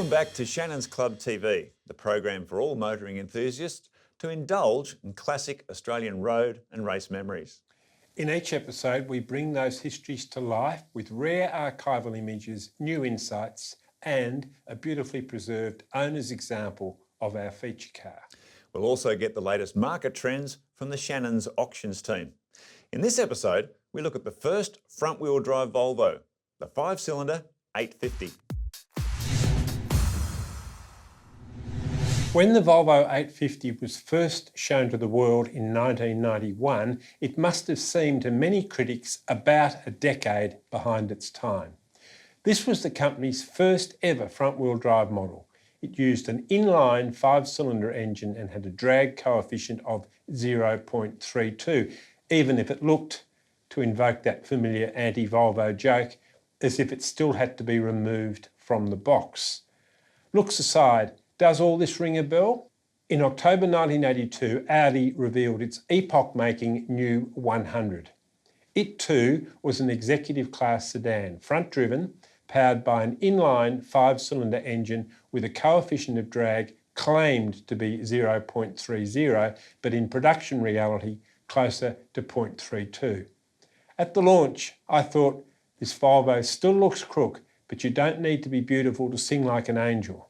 Welcome back to Shannons Club TV, the program for all motoring enthusiasts to indulge in classic Australian road and race memories. In each episode, we bring those histories to life with rare archival images, new insights, and a beautifully preserved owner's example of our feature car. We'll also get the latest market trends from the Shannons auctions team. In this episode, we look at the first front-wheel drive Volvo, the 5-cylinder 850. When the Volvo 850 was first shown to the world in 1991, it must have seemed to many critics about a decade behind its time. This was the company's first ever front-wheel drive model. It used an inline 5-cylinder engine and had a drag coefficient of 0.32, even if it looked, to invoke that familiar anti-Volvo joke, as if it still had to be removed from the box. Looks aside, does all this ring a bell? In October 1982, Audi revealed its epoch-making new 100. It too was an executive class sedan, front-driven, powered by an inline 5-cylinder engine with a coefficient of drag claimed to be 0.30, but in production reality closer to 0.32. At the launch, I thought, this Volvo still looks crook, but you don't need to be beautiful to sing like an angel.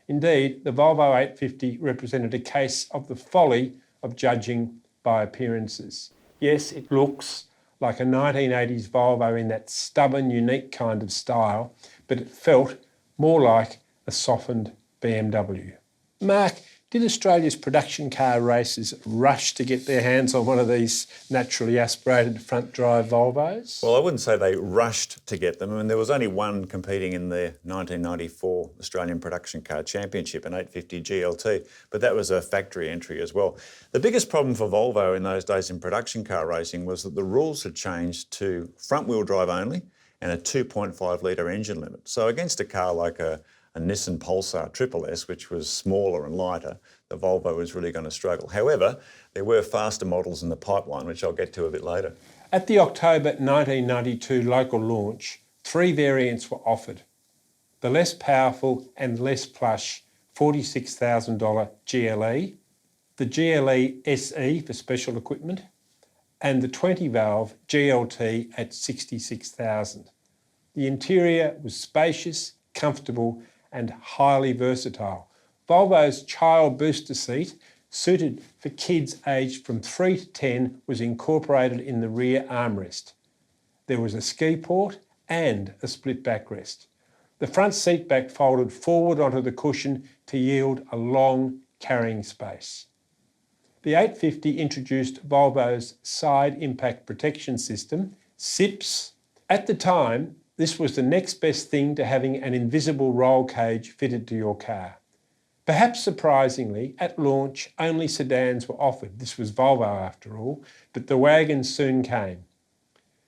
Indeed, the Volvo 850 represented a case of the folly of judging by appearances. Yes, it looks like a 1980s Volvo in that stubborn, unique kind of style, but it felt more like a softened BMW. Mark, did Australia's production car racers rush to get their hands on one of these naturally aspirated front-drive Volvos? Well, I wouldn't say they rushed to get them. I mean, there was only one competing in the 1994 Australian Production Car Championship, an 850 GLT, but that was a factory entry as well. The biggest problem for Volvo in those days in production car racing was that the rules had changed to front-wheel drive only and a 2.5 litre engine limit. So against a car like a Nissan Pulsar Triple S, which was smaller and lighter, the Volvo was really going to struggle. However, there were faster models in the pipeline, which I'll get to a bit later. At the October 1992 local launch, 3 variants were offered. The less powerful and less plush $46,000 GLE, the GLE SE for special equipment, and the 20-valve GLT at $66,000. The interior was spacious, comfortable, and highly versatile. Volvo's child booster seat, suited for kids aged from 3 to 10, was incorporated in the rear armrest. There was a ski port and a split backrest. The front seat back folded forward onto the cushion to yield a long carrying space. The 850 introduced Volvo's Side Impact Protection System, SIPS. At the time, this was the next best thing to having an invisible roll cage fitted to your car. Perhaps surprisingly, at launch, only sedans were offered. This was Volvo after all, but the wagon soon came.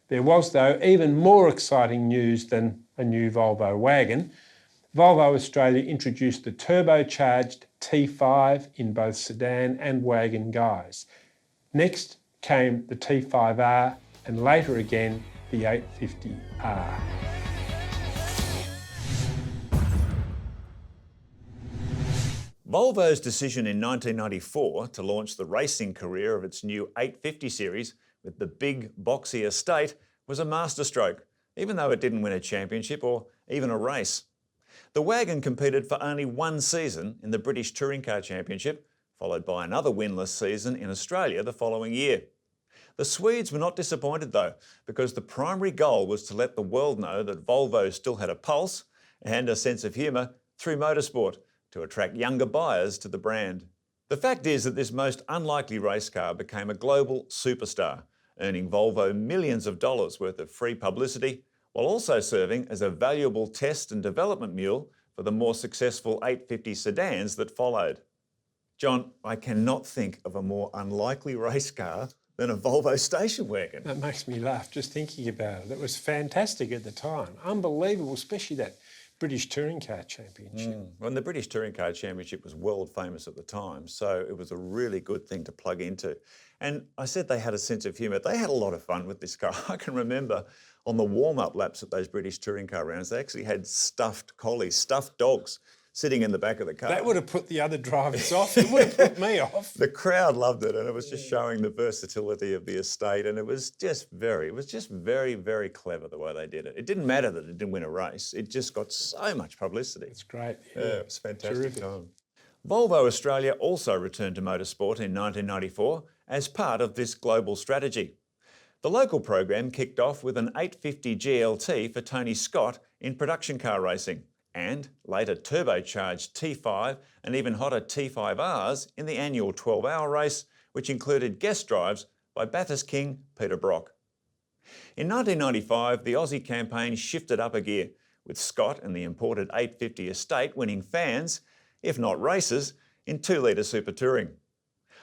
There was, though, even more exciting news than a new Volvo wagon. Volvo Australia introduced the turbocharged T5 in both sedan and wagon guise. Next came the T5R and later again the 850R. Volvo's decision in 1994 to launch the racing career of its new 850 series with the big, boxy estate was a masterstroke, even though it didn't win a championship or even a race. The wagon competed for only one season in the British Touring Car Championship, followed by another winless season in Australia the following year. The Swedes were not disappointed though, because the primary goal was to let the world know that Volvo still had a pulse and a sense of humour through motorsport to attract younger buyers to the brand. The fact is that this most unlikely race car became a global superstar, earning Volvo millions of dollars worth of free publicity, while also serving as a valuable test and development mule for the more successful 850 sedans that followed. John, I cannot think of a more unlikely race car than a Volvo station wagon. That makes me laugh just thinking about it. It was fantastic at the time. Unbelievable, especially that British Touring Car Championship. Well, the British Touring Car Championship was world famous at the time, so it was a really good thing to plug into. And I said they had a sense of humour. They had a lot of fun with this car. I can remember on the warm-up laps at those British touring car rounds, they actually had stuffed collies, stuffed dogs sitting in the back of the car. That would have put the other drivers off. It would have put me off. The crowd loved it, and it was just showing the versatility of the estate, and it was just very, very clever the way they did it. It didn't matter that it didn't win a race. It just got so much publicity. It's great. Yeah, it was a fantastic time. Volvo Australia also returned to motorsport in 1994 as part of this global strategy. The local program kicked off with an 850 GLT for Tony Scott in production car racing, and later turbocharged T5 and even hotter T5Rs in the annual 12-hour race, which included guest drives by Bathurst King Peter Brock. In 1995, the Aussie campaign shifted up a gear, with Scott and the imported 850 estate winning fans, if not races, in 2-litre super touring.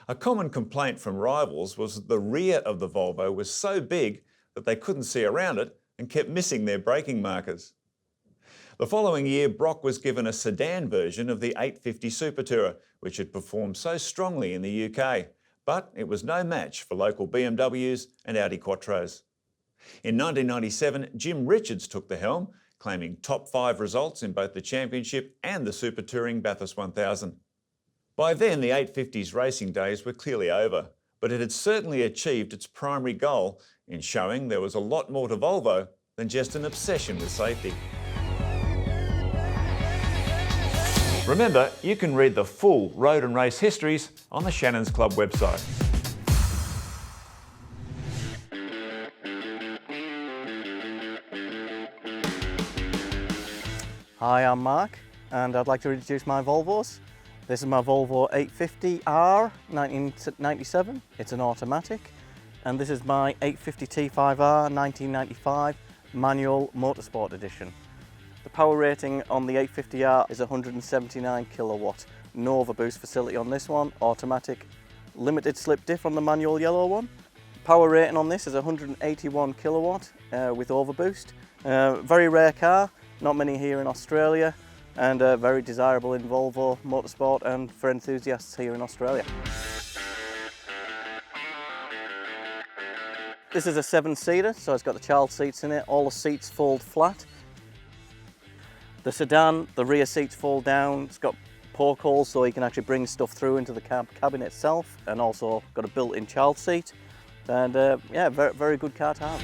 A common complaint from rivals was that the rear of the Volvo was so big that they couldn't see around it and kept missing their braking markers. The following year, Brock was given a sedan version of the 850 Super Tourer, which had performed so strongly in the UK, but it was no match for local BMWs and Audi Quattros. In 1997, Jim Richards took the helm, claiming top 5 results in both the Championship and the Super Touring Bathurst 1000. By then, the 850's racing days were clearly over, but it had certainly achieved its primary goal in showing there was a lot more to Volvo than just an obsession with safety. Remember, you can read the full road and race histories on the Shannons Club website. Hi, I'm Mark, and I'd like to introduce my Volvos. This is my Volvo 850R 1997. It's an automatic. And this is my 850 T5R 1995 manual motorsport edition. The power rating on the 850R is 179 kilowatt. No overboost facility on this one. Automatic, limited slip diff on the manual yellow one. Power rating on this is 181 kilowatt with overboost. Very rare car, not many here in Australia, and very desirable in Volvo motorsport and for enthusiasts here in Australia. This is a 7-seater, so it's got the child seats in it. All the seats fold flat. The sedan, the rear seats fold down. It's got poke holes so you can actually bring stuff through into the cabin itself, and also got a built-in child seat. And yeah, very good car to have.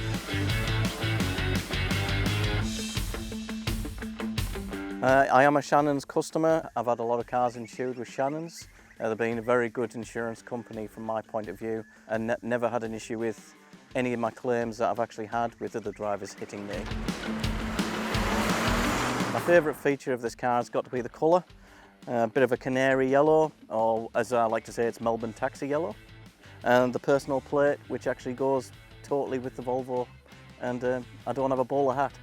I am a Shannons customer. I've had a lot of cars insured with Shannons. They've been a very good insurance company from my point of view, and never had an issue with any of my claims that I've actually had with other drivers hitting me. My favourite feature of this car has got to be the colour. A bit of a canary yellow, or as I like to say, it's Melbourne taxi yellow. And the personal plate, which actually goes totally with the Volvo, and I don't have a bowler hat.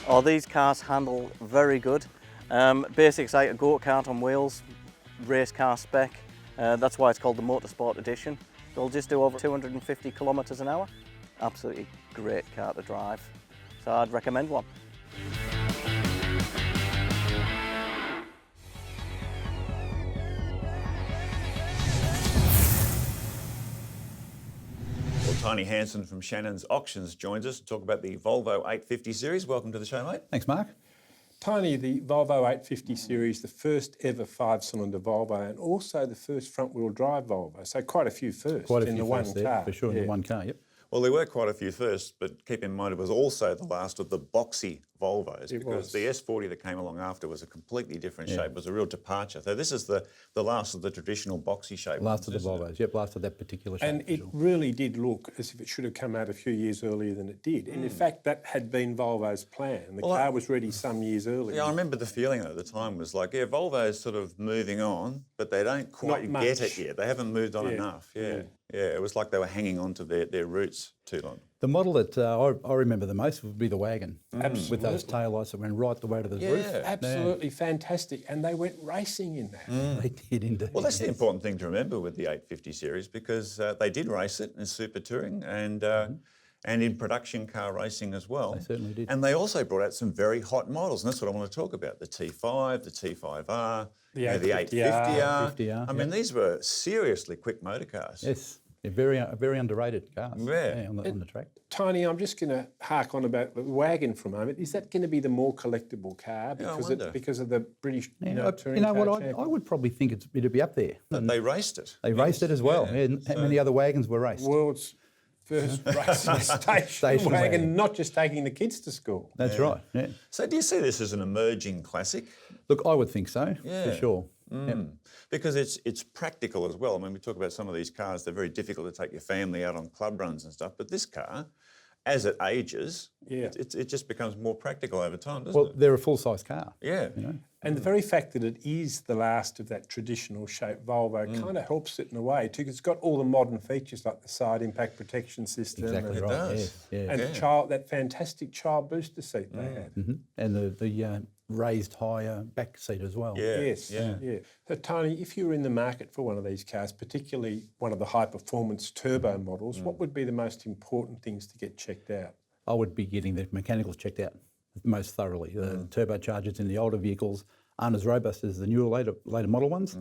Oh, these cars handle very good. Basics like a go-kart on wheels, race car spec. That's why it's called the Motorsport Edition. They'll just do over 250 kilometres an hour. Absolutely great car to drive. So I'd recommend one. Tiny Hansen from Shannons Auctions joins us to talk about the Volvo 850 series. Welcome to the show, mate. Thanks, Mark. Tiny, the Volvo 850 series, the first ever 5-cylinder Volvo, and also the first front-wheel drive Volvo. So quite a few firsts in the one car. For sure, in the one car, yep. Well, there were quite a few firsts, but keep in mind it was also the last of the boxy Volvos, because the S40 that came along after was a completely different shape. It was a real departure. So this is the last of the traditional boxy shape. Last of the Volvos, yep, last of that particular shape. And it really did look as if it should have come out a few years earlier than it did. And in fact, that had been Volvo's plan. The car was ready some years earlier. Yeah, I remember the feeling at the time was like, yeah, Volvo's sort of moving on, but they don't quite get it yet. They haven't moved on enough. Yeah, it was like they were hanging on to their roots too long. The model that I remember the most would be the wagon. Absolutely. With those taillights that went right the way to the roof. Absolutely fantastic. And they went racing in that. They did indeed. Well, that's the important thing to remember with the 850 series, because they did race it in super touring and in production car racing as well. They certainly did. And they also brought out some very hot models, and that's what I want to talk about. The T5, the T5R, the 850R. I mean, these were seriously quick motor cars. Yes. Yeah, very underrated cars. Yeah. On the track. Tony, I'm just going to hark on about the wagon for a moment. Is that going to be the more collectible car because of the British touring car I champion? would probably think it'd be up there. But they raced it. They raced it as well. Yeah. And many other wagons were raced. World's first racing station wagon, not just taking the kids to school. That's right. Yeah. So do you see this as an emerging classic? Look, I would think so, for sure. Yep. Because it's practical as well. I mean, we talk about some of these cars, they're very difficult to take your family out on club runs and stuff, but this car, as it ages, it just becomes more practical over time, doesn't it? Well, they're a full-size car. Yeah. You know? And the very fact that it is the last of that traditional shape Volvo kind of helps it in a way too, because it's got all the modern features like the side impact protection system. Exactly right. does. Yeah. And that fantastic child booster seat they had. And the raised higher back seat as well. Yeah. Yes. So Tony, if you were in the market for one of these cars, particularly one of the high performance turbo models, what would be the most important things to get checked out? I would be getting the mechanicals checked out most thoroughly. The turbochargers in the older vehicles aren't as robust as the newer later model ones.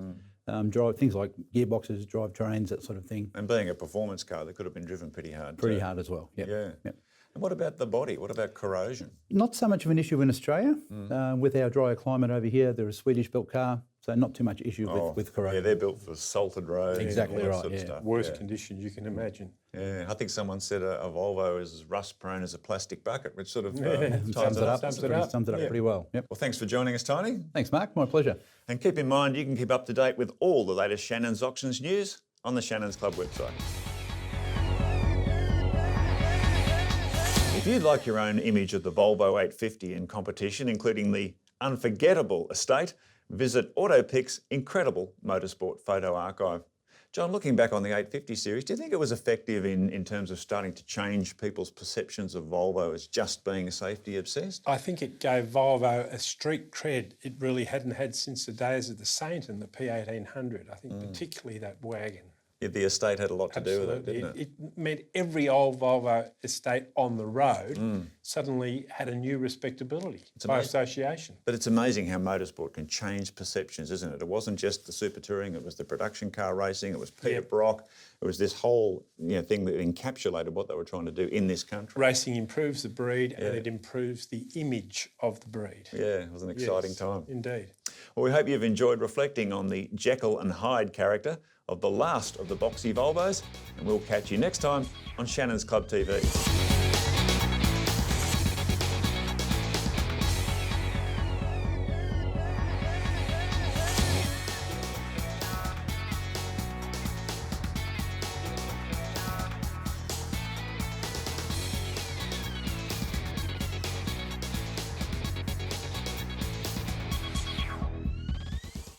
Drive things like gearboxes, drivetrains, that sort of thing. And being a performance car, they could have been driven pretty hard. Pretty hard as well. Yep. Yeah. Yep. And what about the body? What about corrosion? Not so much of an issue in Australia. With our drier climate over here, they're a Swedish-built car, so not too much issue with corrosion. Yeah, they're built for salted roads. Exactly and all that right, sort of yeah. stuff. Worst conditions you can imagine. Yeah, I think someone said a Volvo is as rust-prone as a plastic bucket, which sort of Sums it up Sums it up. pretty well. Yep. Well, thanks for joining us, Tony. Thanks, Mark. My pleasure. And keep in mind, you can keep up to date with all the latest Shannons Auctions news on the Shannons Club website. If you'd like your own image of the Volvo 850 in competition, including the unforgettable estate, visit AutoPic's incredible motorsport photo archive. John, looking back on the 850 series, do you think it was effective in terms of starting to change people's perceptions of Volvo as just being safety obsessed? I think it gave Volvo a street cred it really hadn't had since the days of the Saint and the P1800. I think particularly that wagon. Yeah, the estate had a lot to do with it, didn't it? It meant every old Volvo estate on the road suddenly had a new respectability by association. But it's amazing how motorsport can change perceptions, isn't it? It wasn't just the super touring, it was the production car racing, it was Peter Brock, it was this whole thing that encapsulated what they were trying to do in this country. Racing improves the breed and it improves the image of the breed. Yeah, it was an exciting time. Indeed. Well, we hope you've enjoyed reflecting on the Jekyll and Hyde character of the last of the boxy Volvos, and we'll catch you next time on Shannons Club TV.